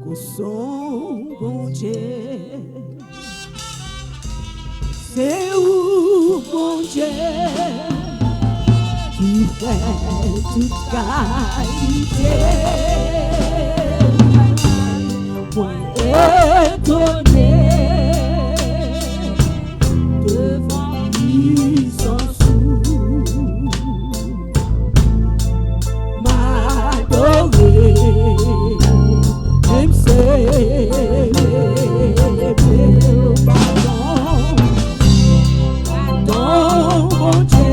Qu'on son bon Dieu. C'est où bon Dieu qui fait toute qualité. Moi étonné devant puissance m'adorer, même c'est pardon, mon Dieu.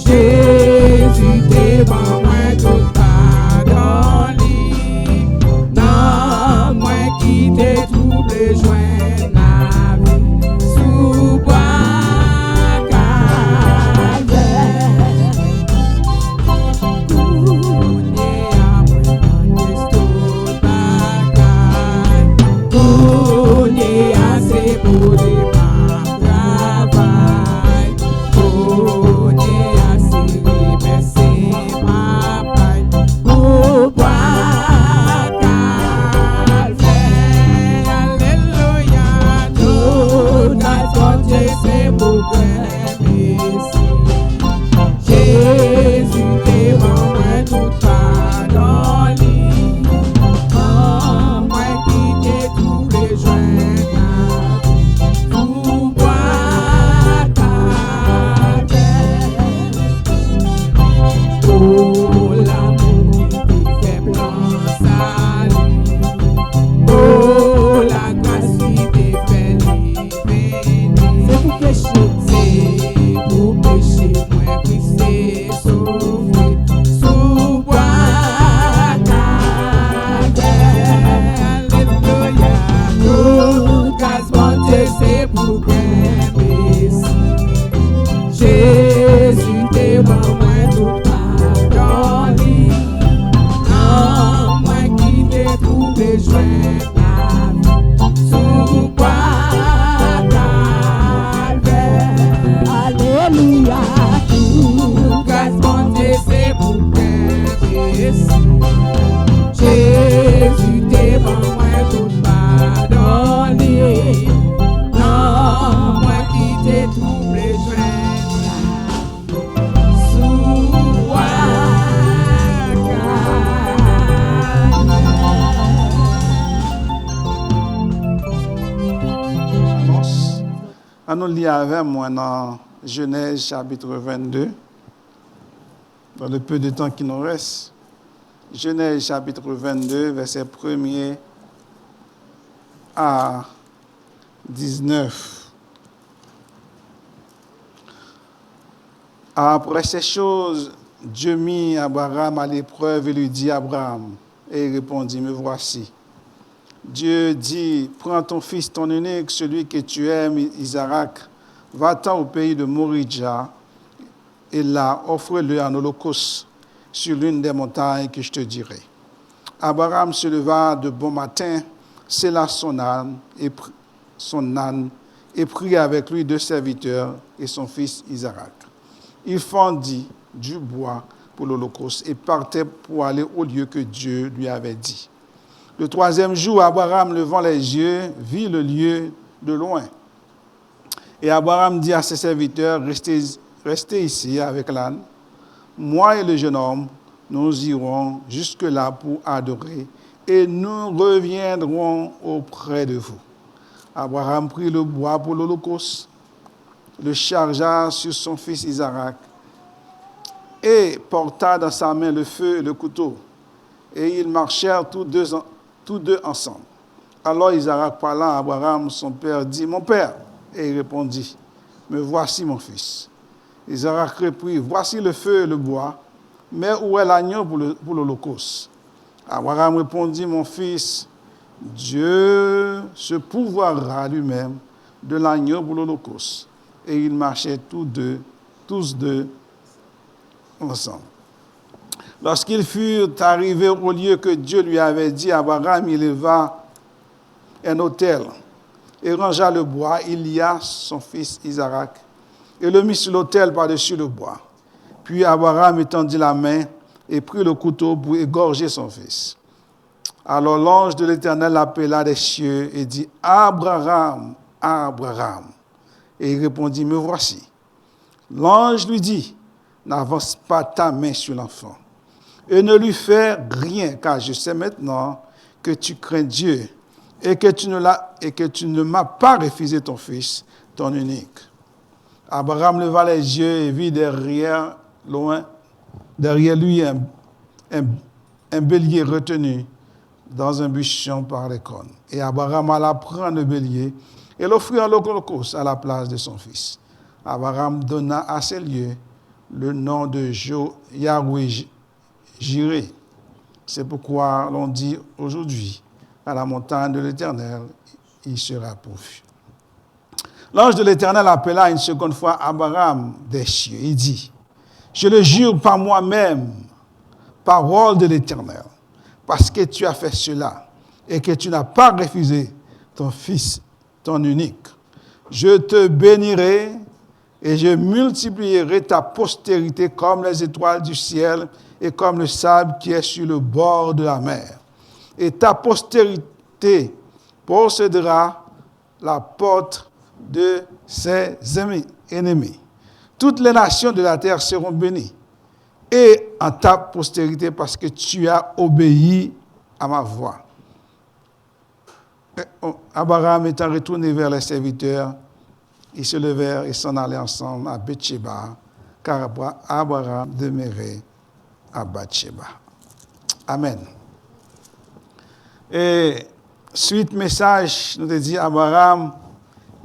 Jésus t'es bon, moi tout pardonne. nous lire avec moi dans Genèse chapitre 22, dans le peu de temps qui nous reste. Genèse chapitre 22, verset 1er à 19. Après ces choses, Dieu mit Abraham à l'épreuve et lui dit, Abraham, et il répondit, me voici. Dieu dit, prends ton fils, ton unique, celui que tu aimes, Isaac, va-t'en au pays de Moridja, et là, offre-le en holocauste sur l'une des montagnes que je te dirai. Abraham se leva de bon matin, sella son âne, et prit avec lui 2 serviteurs et son fils Isaac. Il fendit du bois pour l'holocauste et partait pour aller au lieu que Dieu lui avait dit. Le 3e jour, Abraham, levant les yeux, vit le lieu de loin. Et Abraham dit à ses serviteurs, restez ici avec l'âne. Moi et le jeune homme, nous irons jusque-là pour adorer et nous reviendrons auprès de vous. Abraham prit le bois pour l'holocauste, le chargea sur son fils Isaac et porta dans sa main le feu et le couteau. Et ils marchèrent tous deux ensemble. Alors Isaac parlant à Abraham, son père, dit, « Mon père !» Et il répondit, « Me voici mon fils. » Isaac reprit, « Voici le feu et le bois, mais où est l'agneau pour l'holocauste ?» Abraham répondit, « Mon fils, Dieu se pourvoira lui-même de l'agneau pour l'holocauste. » Et ils marchaient tous deux ensemble. Lorsqu'ils furent arrivés au lieu que Dieu lui avait dit, Abraham il éleva un autel et rangea le bois. Il lia son fils Isaac et le mit sur l'autel par-dessus le bois. Puis Abraham étendit la main et prit le couteau pour égorger son fils. Alors l'ange de l'Éternel l'appela des cieux et dit, Abraham, Abraham. Et il répondit, me voici. L'ange lui dit, n'avance pas ta main sur l'enfant et ne lui fais rien, car je sais maintenant que tu crains Dieu et que tu ne m'as pas refusé ton fils, ton unique. Abraham leva les yeux et vit derrière lui un bélier retenu dans un buisson par les cornes. Et Abraham alla prendre le bélier et l'offrit en holocauste à la place de son fils. Abraham donna à ces lieux le nom de Yahweh Jireh. C'est pourquoi l'on dit aujourd'hui, à la montagne de l'Éternel, il sera pourvu. L'ange de l'Éternel appela une seconde fois Abraham des cieux. Il dit, je le jure par moi-même, parole de l'Éternel, parce que tu as fait cela et que tu n'as pas refusé ton fils, ton unique. Je te bénirai et je multiplierai ta postérité comme les étoiles du ciel et comme le sable qui est sur le bord de la mer. Et ta postérité possédera la porte de ses ennemis. Toutes les nations de la terre seront bénies. Et en ta postérité, parce que tu as obéi à ma voix. Abraham étant retourné vers les serviteurs, ils se levèrent et s'en allaient ensemble à Beersheba, car Abraham demeurait à Beersheba. Amen. Et suite message, nous te dit Abraham,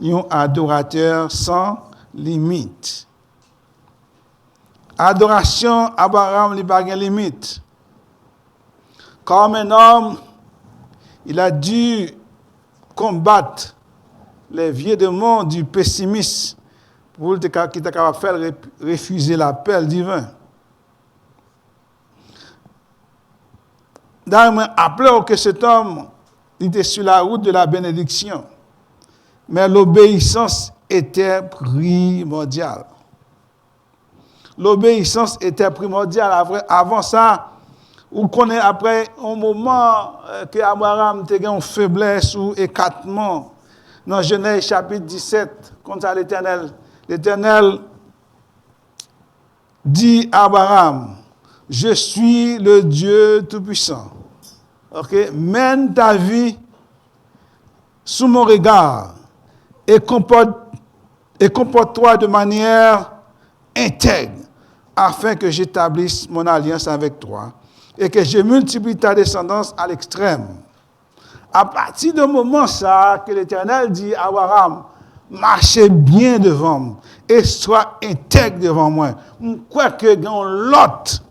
un adorateur sans limite. Adoration, Abraham, il n'y a pas de limite. Comme un homme, il a dû combattre les vieux démons du pessimisme pour qui t'a capable de faire refuser l'appel divin. D'ailleurs, appelons que cet homme était sur la route de la bénédiction. Mais l'obéissance était primordiale. L'obéissance était primordiale. Avant ça, on connaît après un moment que Abraham a une faiblesse ou écartement. Dans Genèse chapitre 17, comme ça l'Éternel dit à Abraham, je suis le Dieu Tout-Puissant. Okay? Mène ta vie sous mon regard et comporte et comporte-toi de manière intègre, afin que j'établisse mon alliance avec toi et que je multiplie ta descendance à l'extrême. À partir du moment ça que l'Éternel dit à Abraham, marchez bien devant moi et sois intègre devant moi. Je crois que dans l'autre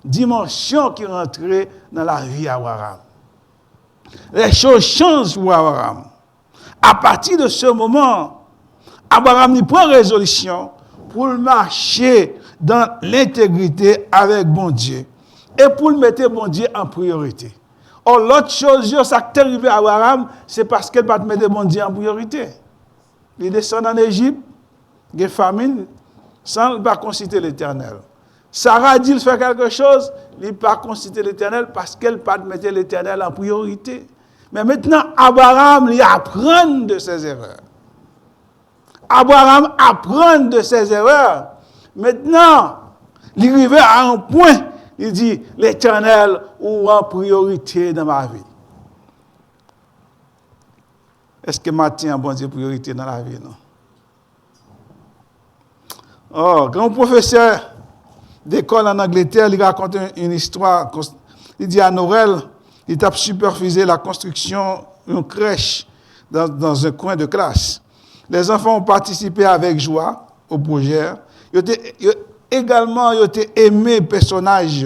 dimension qui rentre dans la vie d'Abraham. Les choses changent pour Abraham. À partir de ce moment, Abraham prend résolution pour marcher dans l'intégrité avec bon Dieu et pour mettre bon Dieu en priorité. Or, l'autre chose, ça qui est arrivé à Abraham, c'est parce qu'elle va mettre bon Dieu en priorité. Il descend en Égypte, il y a famine, sans ne pas consulter l'Éternel. Sarah dit qu'il fait quelque chose, il ne pas consulter l'Éternel parce qu'elle ne pas mettre l'Éternel en priorité. Mais maintenant, Abraham, il apprend de ses erreurs. Abraham apprend de ses erreurs. Maintenant, il arrive à un point, il dit, l'Éternel ou en priorité dans ma vie. Est-ce que Matthieu a bon Dieu priorité dans la vie, non? Oh, grand professeur d'école en Angleterre, il raconte une histoire. Il dit à Noël, il a supervisé la construction d'une crèche dans un coin de classe. Les enfants ont participé avec joie au projet. Ils ont également aimé le personnage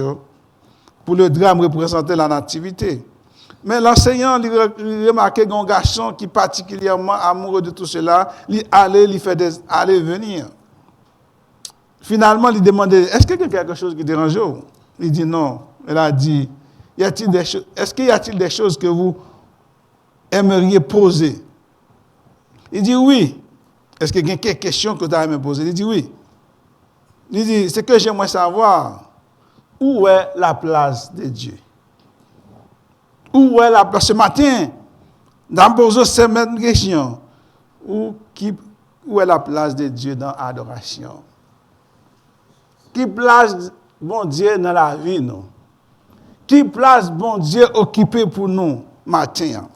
pour le drame représenter la nativité. Mais l'enseignant il remarquait qu'un garçon qui est particulièrement amoureux de tout cela, il fait des aller-venir. Finalement, il demandait, est-ce qu'il y a quelque chose qui dérange? Il dit non. Elle a dit, est-ce qu'il y a-t-il des choses que vous aimeriez poser? Il dit oui. Est-ce qu'il y a quelques questions que tu as aimé poser? Il dit oui. Il dit, c'est que j'aimerais savoir, où est la place de Dieu? Où est la place? Ce matin, dans posé cette question, où est la place de Dieu dans l'adoration? Qui place bon Dieu dans la vie, nous? Qui place bon Dieu occupé pour nous, matin?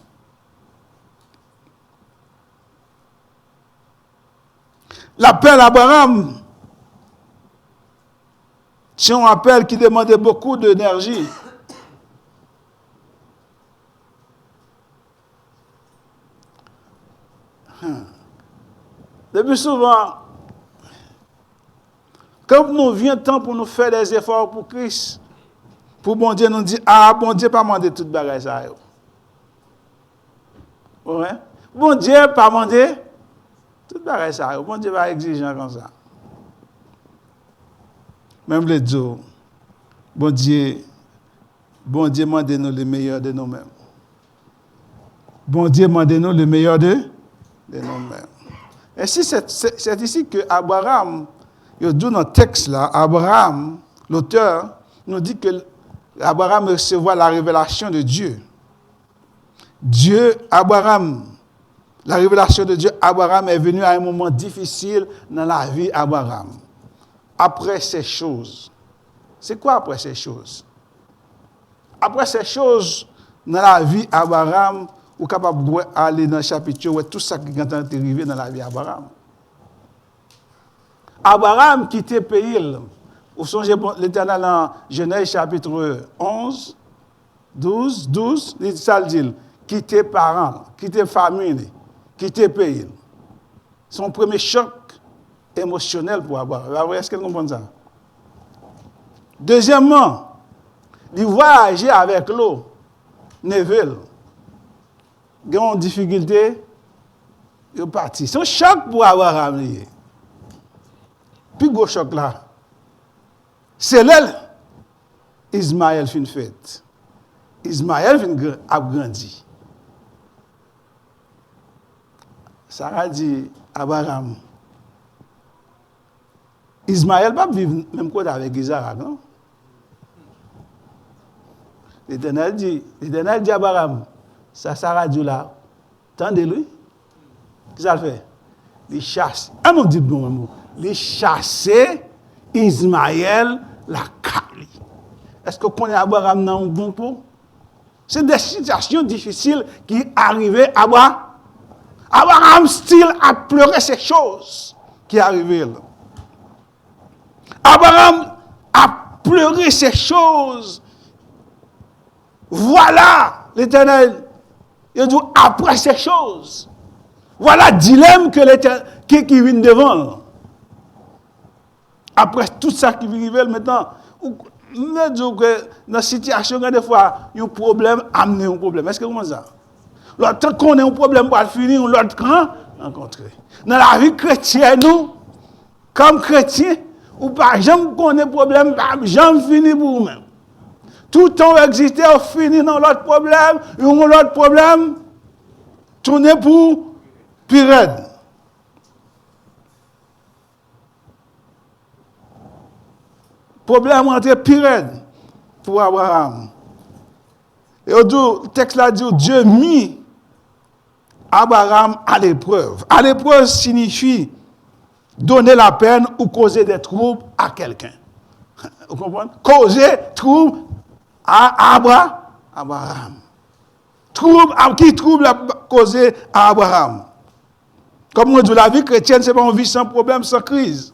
L'appel à Abraham, c'est un appel qui demandait beaucoup d'énergie. Depuis souvent, quand nous vient temps pour nous faire des efforts pour Christ, pour bon Dieu nous dit, ah, bon Dieu pas demander toute bagage ça. Ouais. Bon Dieu pas demander toute bagage ça. Bon Dieu pas exigeant comme ça. Même les deux, bon Dieu demande-nous le meilleur de nous-mêmes. Bon Dieu demande-nous le meilleur de nous-mêmes. Et si c'est ici que Abraham, il dit dans le texte là, Abraham, l'auteur, nous dit que Abraham recevra la révélation de Dieu. La révélation de Dieu, Abraham est venu à un moment difficile dans la vie d'Abraham. Après ces choses. C'est quoi après ces choses? Après ces choses, dans la vie d'Abraham, vous êtes capable d'aller dans le chapitre où tout ça qui est arrivé dans la vie d'Abraham. Abraham quittait le pays. Vous songez l'Éternel dans Genèse chapitre 11, 12, il dit, quitter parents, quitter famille, quitter pays. Son premier choc émotionnel pour Abraham. Est-ce qu'elle comprend ça? Deuxièmement, il voyageait avec l'eau, Neville. Il y a une difficulté, il est parti. C'est un choc pour Abraham. Puis gros choc là. C'est là Ismaël fin fait. Ismaël a grandi. Sarah dit Abraham. Ismaël va vivre même côté avec Isaac, non? L'Éternel dit à Abraham, ça Sarah dit là, tendez-lui. Qu'est-ce qu'il fait? Il chasse. Ah non, dit bon mot. Il chasse Ismaël la Kali. Est-ce que vous connaissez Abraham dans un bon pot? C'est des situations difficiles qui arrivaient à Abraham. Abraham style a pleuré ces choses. qui est arrivé. Abraham a pleuré ces choses. Voilà l'Éternel. Il dit après ces choses. Voilà le dilemme que l'Éternel qui vient devant. Après tout ça qui vient arriver maintenant, nous disons que dans la situation, des fois, il y a un problème, amener un problème. Est-ce que vous ça? L'autre qu'on a un problème pour finir, l'autre camp rencontrer. Dans la vie chrétienne, nous, comme chrétiens, ou pas jamais qu'on ait problème, jamais fini pour vous-même. Tout le temps exister, on finit dans l'autre problème, et on l'autre problème, tourner pour pire. Problème entre pire pour Abraham. Et le texte là dit Dieu mit Abraham à l'épreuve. À l'épreuve signifie donner la peine ou causer des troubles à quelqu'un. Vous comprenez? Causer trouble à Abraham. Qui trouble a causé à Abraham? Comme on dit, la vie chrétienne, c'est pas une vie sans problème, sans crise.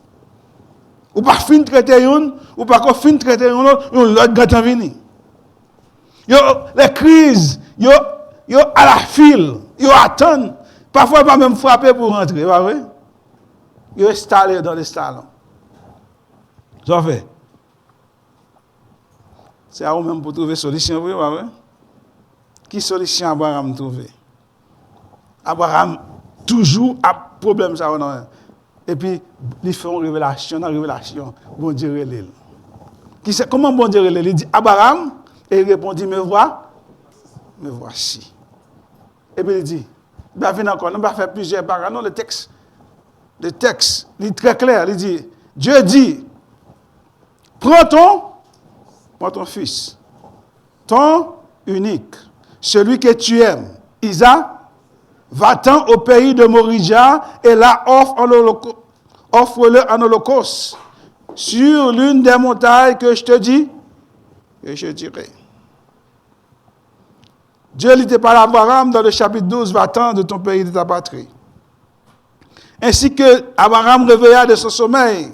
Ou pas fin traiter une, ou pas qu'on fin traiter une l'autre gâteau vini. Les crises, yo à la file, yo attendent. Parfois, pas même frapper pour rentrer, pas vrai? Yo installé dans les salons. Ça fait. C'est à vous-même pour trouver solution, pas vrai? Qui solution Abraham trouvé? Abraham, toujours, a problème, ça, non? Et puis, il fait une révélation, bon Dieu relève. Comment bon Dieu relève? Il dit, Abraham, et il répondit, me voici. Et puis il dit, il va venir encore, on va faire plusieurs paragraphes. Non, le texte, il est très clair. Il dit, Dieu dit, prends ton fils, ton unique, celui que tu aimes, Isaac, va-t'en au pays de Moria et là offre-le en holocauste sur l'une des montagnes que je te dis, et je dirai. Dieu lui parle à Abraham dans le chapitre 12, va-t'en de ton pays, de ta patrie. Ainsi que Abraham réveilla de son sommeil.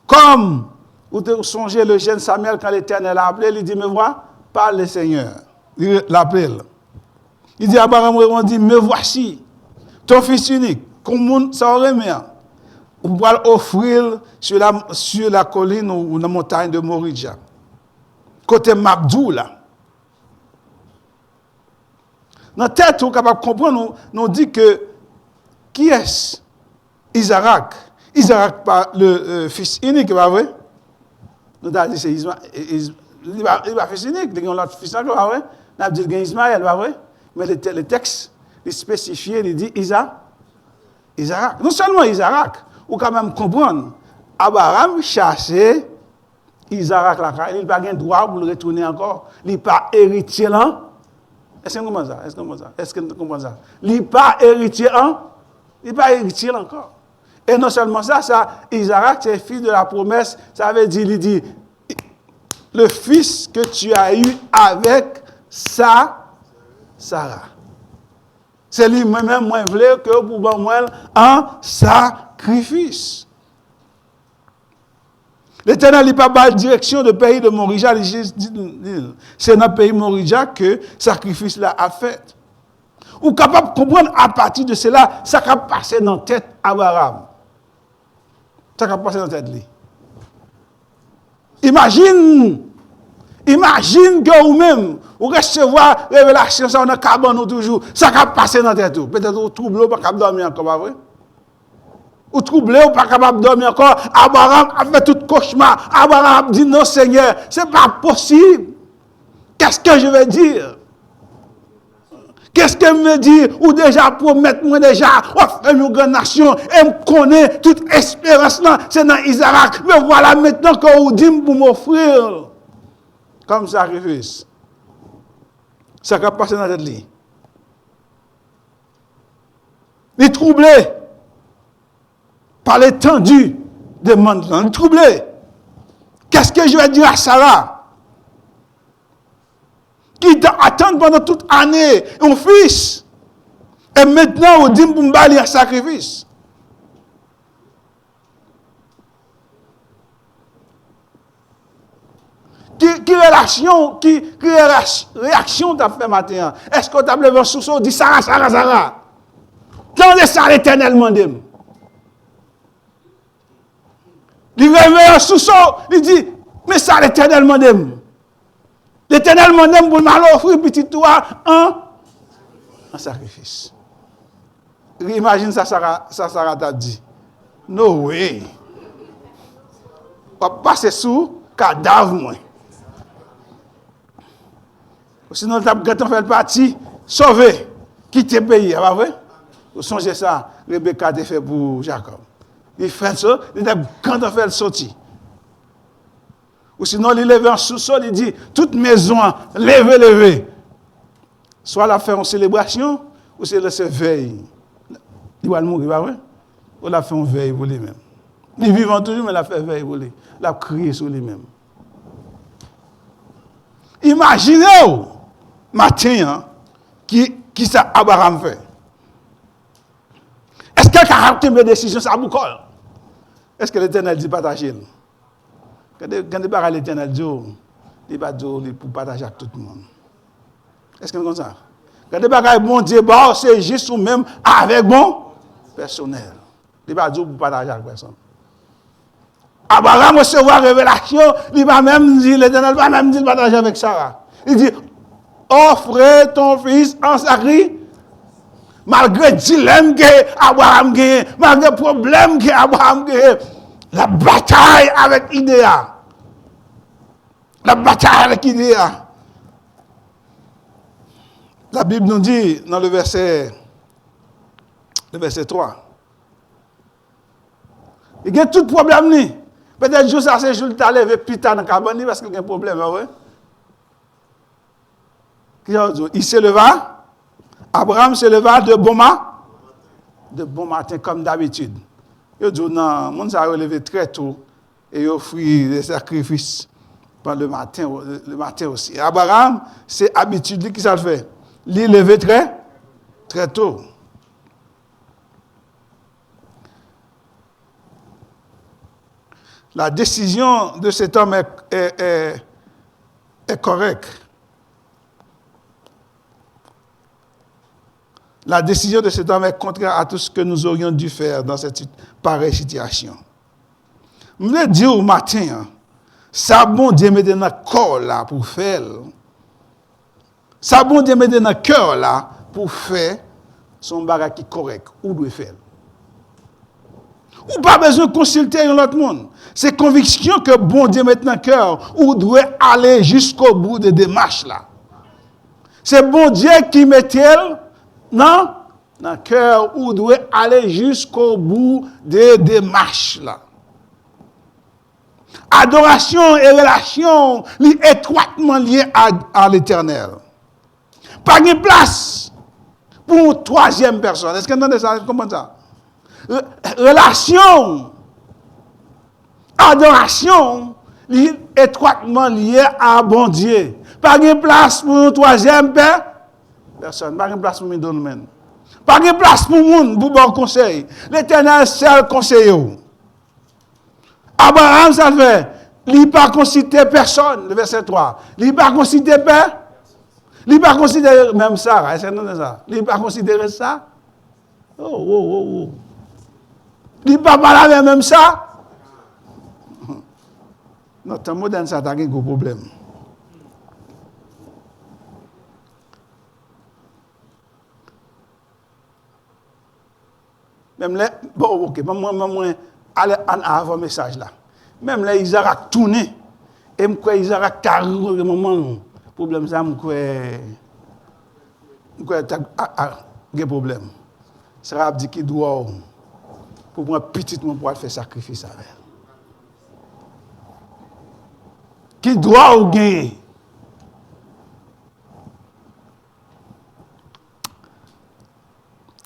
Comme vous songez le jeune Samuel quand l'Éternel l'a appelé, il dit, me vois, parle le Seigneur. Il l'appelle. Il dit, Abraham répondit, me voici, ton fils unique, comme ça aurait mis. On va l'offrir sur la colline ou la montagne de Moria. Côté Mabdou, là. Dans la tête, on est capable de comprendre, nous dit que qui est Isaac? Isaac, le fils unique, pas vrai? Nous avons dit c'est Ismaël. Il va fils unique, il y a l'autre fils, pas vrai? Nous avons dit qu'il y a Ismaël, pas vrai? Mais le texte, il spécifié, il dit Isaac. Non seulement Isaac, ou quand même comprendre, Abraham chassait Isaac là, il n'a pas de droit pour le retourner encore. Il n'est pas héritier là. Est-ce que vous comprenez ça? Est-ce que vous comprenez ça? Il n'est pas héritier encore. Et non seulement ça, Isaac, c'est fils de la promesse, ça veut dire, il dit, le fils que tu as eu avec Sarah. C'est lui-même moins vrai que pour moi un sacrifice. L'Éternel n'a pas la direction du pays de Moria. C'est dans le pays de Moria que le sacrifice là a fait. Ou capable de comprendre à partir de cela, ça va passer dans la tête d'Abraham. Ça va passer dans la tête de lui. Imagine que vous-même, vous recevoir la révélation, ça on a cabane toujours, ça va passer dans la tête. Peut-être vous troublez, vous ne pouvez pas dormir encore, pas vrai? Ou troublé, ou pas capable de dormir encore. Abraham a fait tout cauchemar. Abraham dit non Seigneur, c'est pas possible. Qu'est-ce que je vais dire? Qu'est-ce que me dire? Ou déjà promettre moi déjà, on fait une grande nation, et me connaît toute espérance là, c'est dans Isaac. Mais voilà maintenant que vous dites pour m'offrir comme sacrifice. Ça va passer dans la tête. Il est troublé par l'étendue de monde. Troublé. Qu'est-ce que je vais dire à Sarah? Qui attend pendant toute année un fils. Et maintenant, on dit pour me balayer un sacrifice. Qui réaction t'as fait matin? Est-ce que t'as levé un sous-sol, dit Sarah? Quand est-ce que l'Éternel m'a dit? Il réveille un sous-sol, il dit, mais ça l'Éternel m'a dit. L'Éternel m'a dit pour m'offrir petit toi un sacrifice. Imagine ça, Sarah t'a dit. No way. On va passer sous cadavre, moi. Sinon, tu as fait partie, sauver, quitter le pays, pas vrai? Vous songez ça, Rebecca a fait pour Jacob. Il fait ça, quand on fait le sorti. Ou sinon, il lève un sous-sol, il dit, toute maison, levez. Soit la faire en célébration, ou c'est laisser veille. Il va mourir, pas vrai? Ou la fait en veille pour lui-même. Il vivant toujours, mais la fait veille pour lui. La crier sur lui-même. Imaginez-vous, matin, qui ça Abraham fait. Est-ce que caractère de décision, ça vous colle? Est-ce que l'Éternel dit partager? Quand l'Éternel dit, il va dire pour partager avec tout le monde. Est-ce que c'est comme ça? Quand bon Dieu, c'est juste ou même avec bon personnel. Il va dire pour partager avec personne. Abraham recevoir révélation, il va même dire, l'Éternel va même dire partager avec Sarah. Il dit, offre ton fils en sacrifice. Malgré le dilemme que Abraham gagne, malgré le problème que Abraham gagne, la bataille avec l'idéal. La Bible nous dit dans le verset 3. Il y a tout problème. Peut-être que ça, c'est juste levé plus tard dans la cabane parce qu'il y a un problème. Il se leva. Abraham se leva de bon matin comme d'habitude. Il dit non, mon s'est relevé très tôt et il offrit des sacrifices pendant le matin aussi. Abraham, c'est habitude qui ça le fait. Il levé très tôt. La décision de cet homme est correcte. La décision de cet homme est contraire à tout ce que nous aurions dû faire dans cette pareille situation. Je voulais dire au matin, ça bon Dieu met dans le corps là pour faire. Ça bon Dieu met dans le cœur là pour faire son bagage qui est correct. Où doit faire? Ou pas besoin de consulter l'autre monde. C'est conviction que bon Dieu met dans le cœur. Où doit aller jusqu'au bout de démarche là. C'est bon Dieu qui met dans le cœur où doit aller jusqu'au bout des démarches là. Adoration et relation étroitement liées à l'Éternel. Pas de place pour une troisième personne. Est-ce que vous entendez ça? Comment ça? Relation, adoration étroitement liée à bon Dieu. Pas de place pour une troisième personne. Pas de place pour une domaine. Pas de place pour monde pour bon conseil. L'Éternel seul conseiller. Abraham, ça fait. Il n'a pas considéré personne, le verset 3. Il n'a pas considéré personne. Il n'a pas considéré même Sarah. Est-ce que vous ça? Il n'a pas considéré ça? Oh. Il n'a pas parlé même ça? Notre moderne, ça a un gros problème. Même là, bon, ok, moi, allez avant message là. Même là, Isaac a tourné. Et je crois Isaac a carré le moment. Le problème, ça, je crois un problème. Ça a dit qu'il doit, pour moi, petit, pour pouvoir faire sacrifice avec. Qui doit gagner.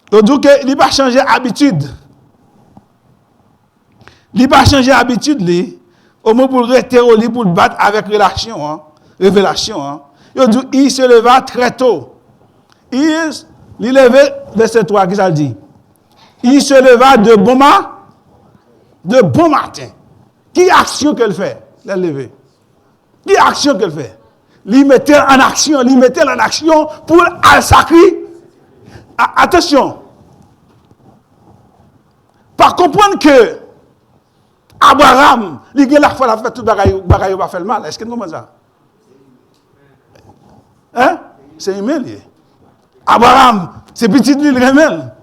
Donc, il n'a pas changé d'habitude. Il n'a pas changé d'habitude, au moins pour le rester au lit, pour le battre avec révélation. Il se leva très tôt. Il levait, verset 3, qui ça dit? Il se leva de bon matin. Qui action qu'elle fait? Elle levé. Qui action qu'elle fait? Il mettait en action pour le sacrer. Attention. Par comprendre que Abraham, il a fait tout bagaille va faire le mal. Est-ce que vous comprenez ça? Hein? C'est humain. Abraham, c'est petit lui le remède.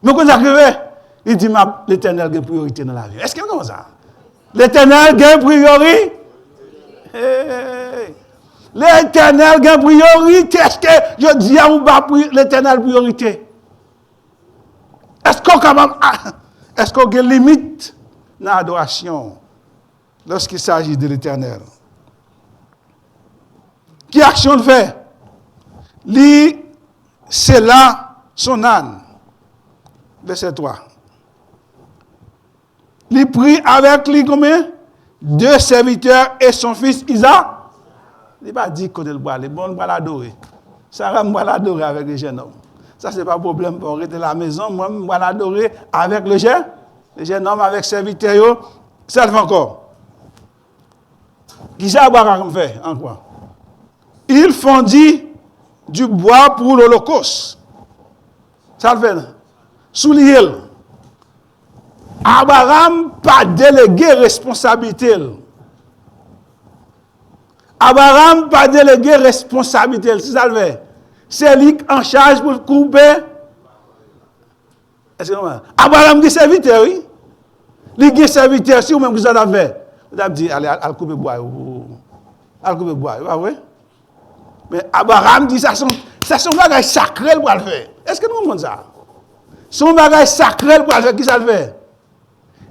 Mais quand ça arrive, il dit l'Éternel a une priorité dans la vie. Est-ce que vous comprenez ça? L'Éternel a une priorité. L'Éternel a une priorité. Est-ce que je dis à vous l'Éternel priorité? Est-ce qu'on est capable? Est-ce qu'on a une limite dans l'adoration lorsqu'il s'agit de l'Éternel? Qui action le fait? C'est là son âne. Verset 3. Il prit avec lui combien? 2 serviteurs et son fils Isaac. Il n'a pas dit qu'on le boit. Les bons le boit l'adorer. Sarah me boit l'adorer avec les jeunes hommes. Ça, ce n'est pas un problème pour rester à la maison. Moi, je vais l'adorer avec le jeune homme, avec serviteur. Ça le fait encore. Qui ça Abraham fait? En quoi? Il fondit du bois pour l'Holocauste. Ça le fait. Sous l'île. Abraham pas délégué responsabilité. Abraham pas délégué responsabilité. C'est ça le fait. C'est lui en charge pour couper. Est-ce que Abraham dit serviteur, oui. Il dit serviteur, si vous-même vous en avez. Vous avez dit, allez, allez couper bois. Allez couper bois, oui. Mais Abraham dit, ça son bagage sacré pour le faire. Est-ce que nous comprenons ça? Son bagage sacré pour le faire, qui ça le fait?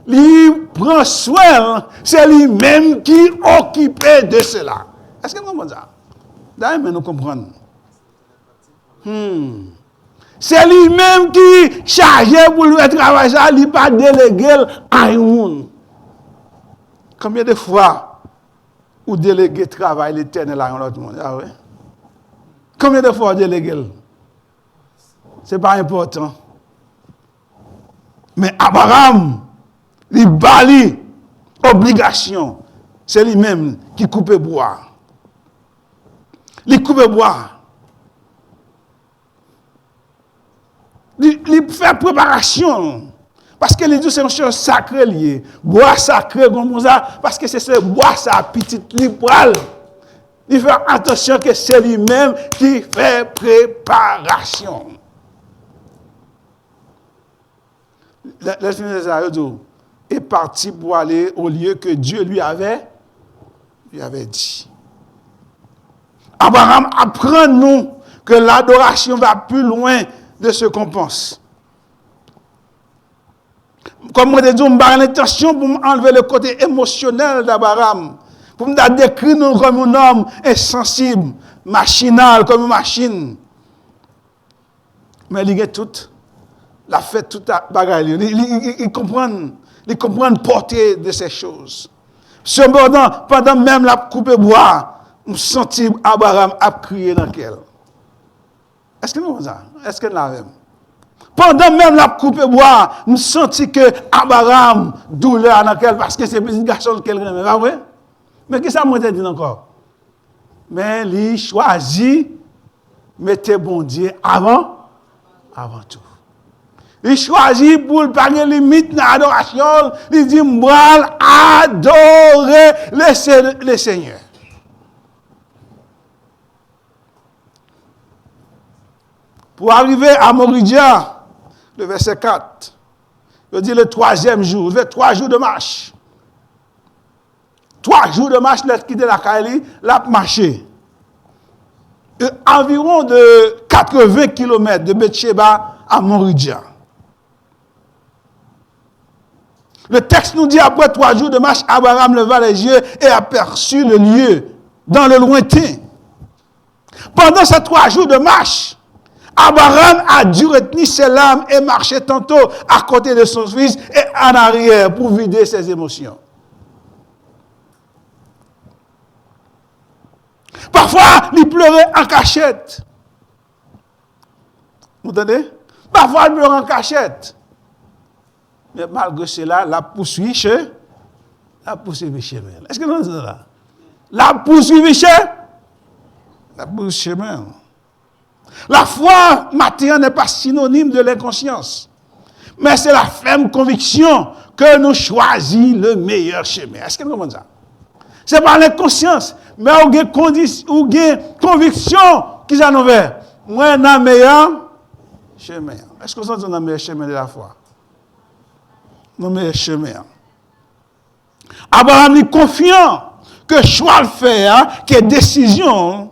Il prend soin, c'est lui-même qui occupait de cela. Est-ce que nous comprenons ça? D'ailleurs, nous comprenons. C'est lui-même qui chargeait pour le travail, ça, il n'a pas délégué à un. Combien de fois vous déléguez le travail l'éternel à un autre monde? Ah ouais? Combien de fois vous déléguez? Ce n'est pas important. Mais Abraham, il bali obligation. C'est lui-même qui coupe le bois. Il coupe le bois. Il fait préparation. Parce que les deux, c'est une chose sacrée liée. Bois sacré, comme ça, parce que c'est ce bois, ça petite libérale. Il fait attention que c'est lui-même qui fait préparation. Le est parti pour aller au lieu que Dieu lui avait dit. Abraham apprend-nous que l'adoration va plus loin de ce qu'on pense. Comme on dit, on a l'intention pour enlever le côté émotionnel d'Abraham, pour me décrire nous comme un homme insensible, machinal, comme une machine. Mais il a tout, il a fait toute la bagarre. Il comprend la portée de ces choses. Cependant, pendant même la coupe bois, on sentit Abraham a crié dans quel. Est-ce que nous avons ça? Est-ce que nous l'avons? Pendant même la coupe bois, nous sentons que Abraham douleur dans quel parce que c'est petit garçon qu'elle aime. Pas vrai? Mais qu'est-ce que ça m'a dit encore? Mais il choisit mettre bon Dieu avant tout. Il choisit pour ne pas de limite dans l'adoration. Il dit, moi, adorer le Seigneur. Pour arriver à Moridia, le verset 4, il dit le 3e jour, il fait 3 jours de marche. 3 jours de marche, il a quitté la Kaili, il a marché. Environ de 80 km de Bethsheba à Moridia. Le texte nous dit, après 3 jours de marche, Abraham leva les yeux et aperçut le lieu dans le lointain. Pendant ces 3 jours de marche, Abraham a dû retenir ses larmes et marcher tantôt à côté de son fils et en arrière pour vider ses émotions. Parfois, il pleurait en cachette. Vous entendez? Parfois, il pleurait en cachette. Mais malgré cela, la poursuit chez elle. Est-ce que nous sommes là? La poursuivi la chemin. La foi matérielle n'est pas synonyme de l'inconscience, mais c'est la ferme conviction que nous choisissons le meilleur chemin. Est-ce que vous comprenez ça? Ce n'est pas l'inconscience, mais on a conviction qui s'en ouvert. Moi, dans le meilleur chemin. Est-ce que vous êtes dans le meilleur chemin de la foi? Dans le meilleur chemin. Abraham est confiant que choix le fait, que décision.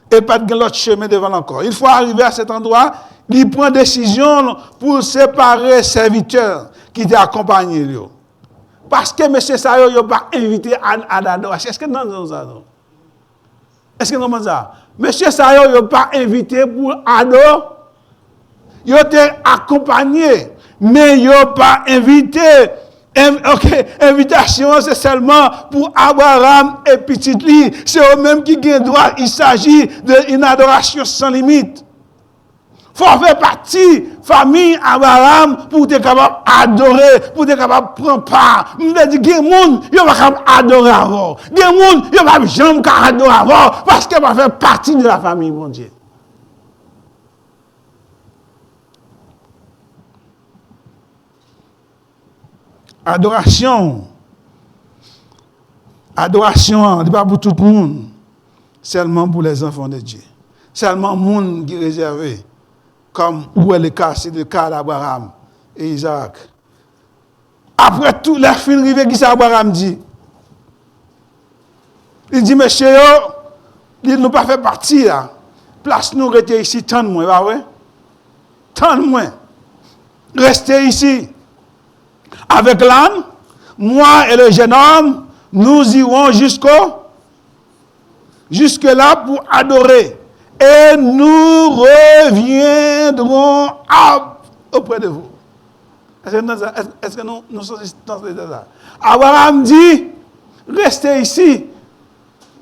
Et pas de l'autre chemin devant encore. Il faut arriver à cet endroit, il prend décision pour séparer serviteurs qui étaient accompagnés. Parce que M. Sayo n'a pas invité à l'adoration. Est-ce que nous avons? Est-ce que nous avons ça? M. Sayo n'a pas invité pour adorer. Il a été accompagné, mais il n'a pas invité. Invitation, c'est seulement pour Abraham et petit lit. C'est eux-mêmes qui ont droit. Il s'agit d'une adoration sans limite. Il faut faire partie famille Abraham pour être capable d'adorer, pour être capable de prendre part. Je dis, il y a des gens qui ne sont pas capables d'adorer avant. Il y a des gens qui ne sont pas jamais capables d'adorer avant parce qu'ils vont faire partie de la famille, mon Dieu. Adoration, ce n'est pas pour tout le monde, seulement pour les enfants de Dieu. Seulement le monde qui est réservé, comme où est le cas, c'est le cas d'Abraham et Isaac. Après tout, les films arrivés, qui Abraham dit? Il dit, monsieur, il ne pas fait partie là. Place nous rester ici, tant de moins, pas vrai? Tant de moins. Restez ici. Avec l'âne, moi et le jeune homme, nous irons jusque-là pour adorer. Et nous reviendrons auprès de vous. Est-ce que nous sommes dans ça? Abraham dit, restez ici.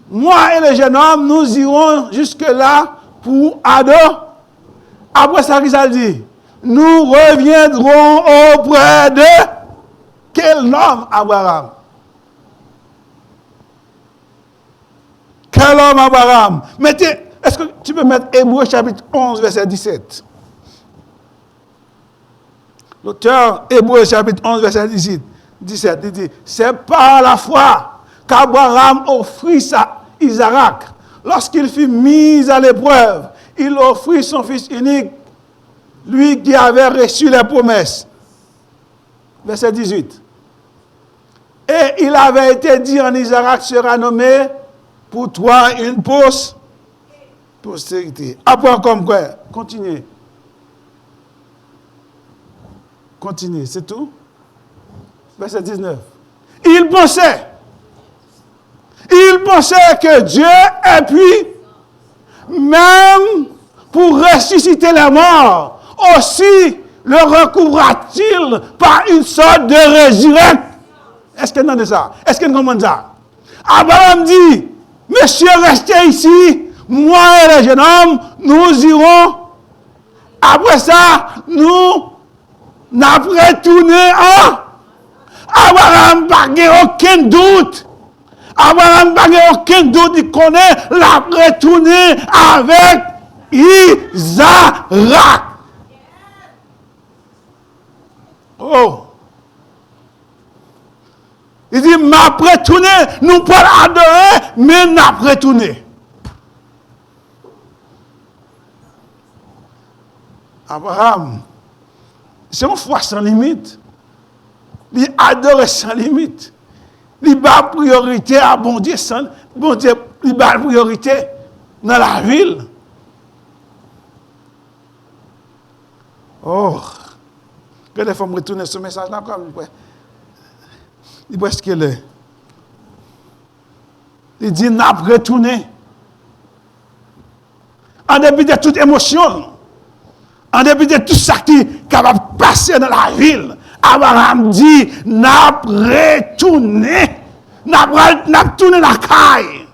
Moi et le jeune homme, nous irons jusque-là pour adorer. Après ça, qu'est-ce qu'il dit? Nous reviendrons auprès de quel homme, Abraham? Quel homme, Abraham? Est-ce que tu peux mettre Hébreux chapitre 11, verset 17? L'auteur, Hébreux chapitre 11, verset 17, il dit, c'est par la foi qu'Abraham offrit Isaac. Lorsqu'il fut mis à l'épreuve, il offrit son fils unique, lui qui avait reçu les promesses. Verset 18. Et il avait été dit en Isaac sera nommé pour toi une postérité. Après comme quoi? Continuez. Continuez, c'est tout? Verset 19. Il pensait que Dieu ait pu, même pour ressusciter les morts, aussi le recouvra-t-il par une sorte de résurrection. Est-ce que vous entendez ça? Est-ce que vous comprenez ça? Abraham dit, monsieur, restez ici, moi et le jeune homme, nous irons. Après ça, nous n'avons retourné à Abraham, pas aucun doute. Abraham, pas aucun doute, il connaît la retourner avec Isaac. Oh! Il dit, m'a retourné, nous pouvons adorer, mais n'a retourné. Abraham, c'est une foi sans limite. Il adore sans limite. Il a priorité à bon Dieu, il a priorité dans la ville. Oh, que les femmes retournent ce message-là comme il presque est. Il dit n'a pas retourné. En dépit de toute émotion, en dépit de tout ça qui est capable de passer dans la ville, Abraham dit n'a pas retourné. N'a pas tourné la caille.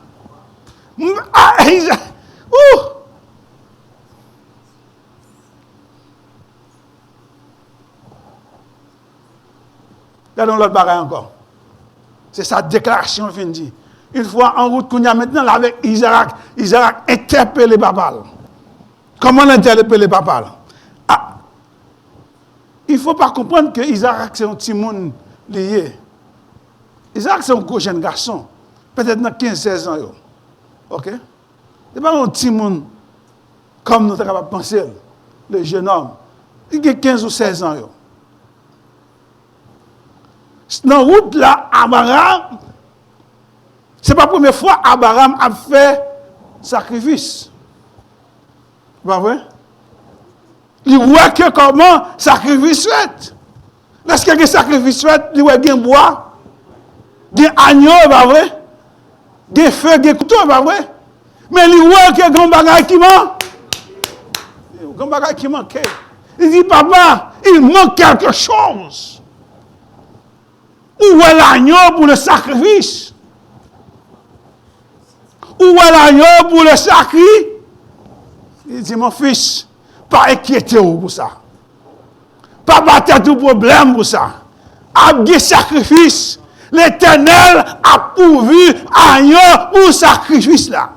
Regardons l'autre bagaille encore. C'est sa déclaration, fin dit. Une fois en route, qu'on y a maintenant là, avec Isaac interpellé papa. Comment l'interpeller papa? Ah, il ne faut pas comprendre que Isaac c'est un petit monde lié. Isaac c'est un gros jeune garçon. Peut-être dans 15-16 ans. Ok? Ce n'est pas un petit monde comme nous sommes capables de penser. Le jeune homme. Il a 15 ou 16 ans. Dans la route là, Abraham, ce n'est pas la première fois qu'Abraham a fait sacrifice. Pas vrai? Il voit que comment sacrifice fait. Lorsqu'il y a un sacrifice fait, il voit un bois, un agneau, pas vrai? Des feux, des couteaux, pas vrai? Mais il voit que grand bagage qui manque. Grand bagage qui manque. Il dit, papa, il manque quelque chose. Où est l'agneau pour le sacrifice? Où est l'agneau pour le sacrifice? Il dit, mon fils, pas inquiétez-vous pour ça. Pas battre tout problème pour ça. Avec sacrifice, l'Éternel a pourvu agneau pour sacrifice là.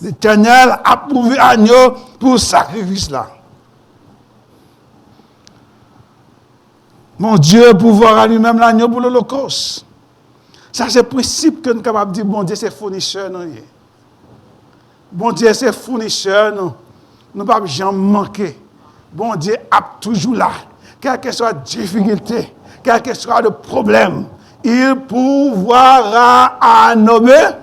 L'Éternel a pourvu agneau pour sacrifice là. Mon Dieu, pouvoir à lui-même l'agneau pour l'Holocauste. Ça, c'est le principe que nous sommes capables de dire, bon Dieu, c'est fournisseur. Bon Dieu, c'est fournisseur. Nous ne pouvons jamais manquer. Bon Dieu est toujours là. Quelle que soit la difficulté, quel que soit le problème, il pourvoira à nos besoins.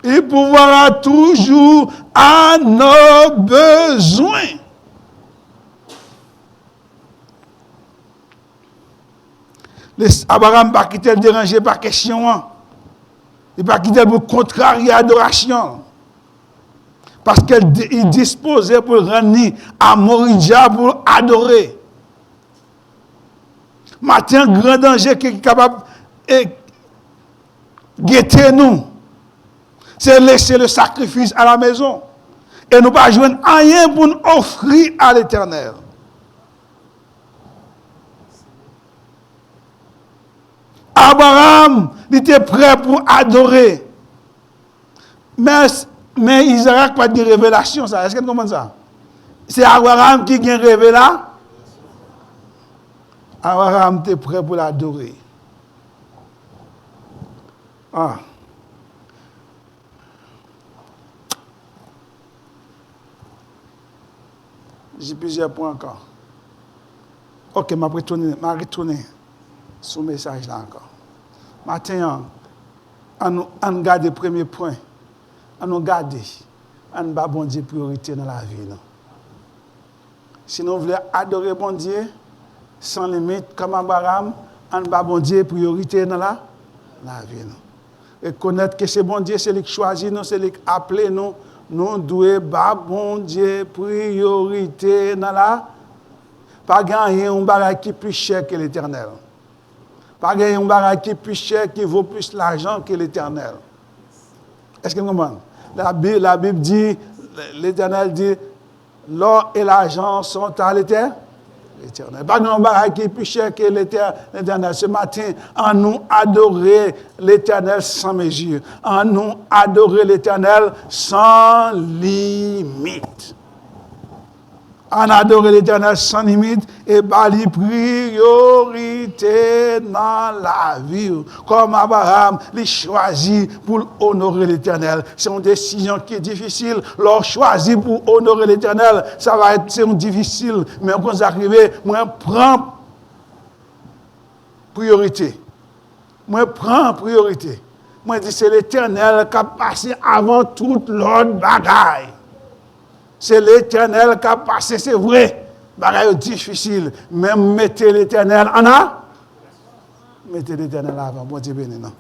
Il pourvoira toujours à nos besoins. Abraham n'a pas quitté le déranger par question. Il n'a pas quitté pour contrarier l'adoration. Parce qu'il disposait pour rendre à Moridja pour adorer. Maintenant, grand danger qui est capable de guetter nous, c'est laisser le sacrifice à la maison. Et nous pas joindre rien pour nous offrir à l'Éternel. Abraham, il était prêt pour adorer. Mais Isaac n'a pas de révélation, ça. Est-ce que vous comprenez ça? C'est Abraham qui a révélé là. Abraham était prêt pour l'adorer. Ah. J'ai plusieurs points encore. Ok, je vais retourner sur le message là encore. Maintenant, on garde le premier point. On garde. On ne va pas bon Dieu priorité dans la vie. Non? Si nous voulons adorer bon Dieu, sans limite, comme Abraham, on ne va pas bon Dieu priorité dans la vie. Non? Et connaître que c'est bon Dieu, c'est lui qui choisit nous, c'est lui qui appelle nous. Nous devons pas bon Dieu priorité dans la. Pas gagner un bagage qui est plus cher que l'Éternel. Pas gagner un bagage qui est plus cher, qui vaut plus l'argent que l'Éternel. Est-ce que vous comprenez? La Bible dit, l'Éternel dit, l'or et l'argent sont à l'Éternel. Pas gagner un bagage qui est plus cher que l'Éternel. Ce matin, en nous adorer l'Éternel sans mesure. En nous adorer l'Éternel sans limite. En adorer l'Éternel sans limite et bali priorité dans la vie. Comme Abraham l'a choisi pour honorer l'Éternel. C'est une décision qui est difficile. Leur choisir pour honorer l'Éternel, ça va être difficile. Mais quand vous arrivez, moi prends priorité. Moi prends priorité. Moi dis c'est l'Éternel qui a passé avant toute l'autre bagaille. C'est l'Éternel qui a passé, c'est vrai. Bagaille difficile. Même mettez l'Éternel en a. Mettez l'Éternel avant. Bon Dieu béni, non.